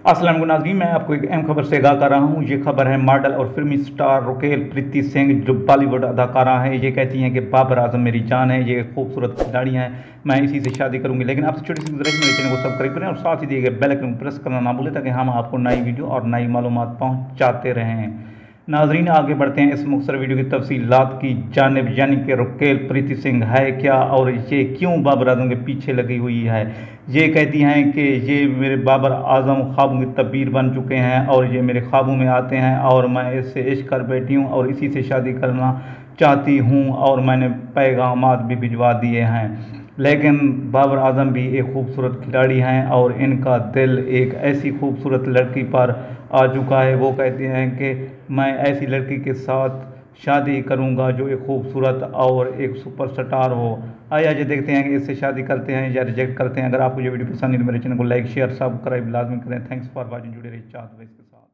अस्सलाम वालेकुम नाज़रीन, मैं आपको एक अहम खबर से आगाह कर रहा हूँ। ये खबर है मॉडल और फिल्मी स्टार रुकेल प्रीति सिंह, जो बॉलीवुड अदाकारा हैं। ये कहती हैं कि बाबर आजम मेरी जान है, ये खूबसूरत खिलाड़ी हैं, मैं इसी से शादी करूंगी। लेकिन आपसे छोटी सी गुजारिश, मेरे चैनल को सब्सक्राइब करें और साथ ही दिए गए बेल आइकन को प्रेस करना ना भूलें, ताकि हम आपको नई वीडियो और नई मालूमात पहुँचाते रहें। नाजरीन, आगे बढ़ते हैं इस मुख्तसर वीडियो की तफसीलात की जानिब, यानी कि रुकेल प्रीति सिंह है क्या और ये क्यों बाबर आजम के पीछे लगी हुई है। ये कहती हैं कि ये मेरे बाबर आजम ख्वाबों की तबीर बन चुके हैं और ये मेरे ख्वाबों में आते हैं और मैं इससे इश्क कर बैठी हूँ और इसी से शादी करना चाहती हूँ और मैंने पैगामात भी भिजवा दिए हैं। लेकिन बाबर आजम भी एक खूबसूरत खिलाड़ी हैं और इनका दिल एक ऐसी खूबसूरत लड़की पर आ चुका है। वो कहते हैं कि मैं ऐसी लड़की के साथ शादी करूंगा जो एक खूबसूरत और एक सुपरस्टार हो। आइए आज देखते हैं कि इससे शादी करते हैं या रिजेक्ट करते हैं। अगर आपको ये वीडियो पसंद है तो मेरे चैनल को लाइक शेयर सब्सक्राइब लाजमी करें। थैंक्स फॉर वॉचिंग, जुड़े रहिए चाहत इसके साथ।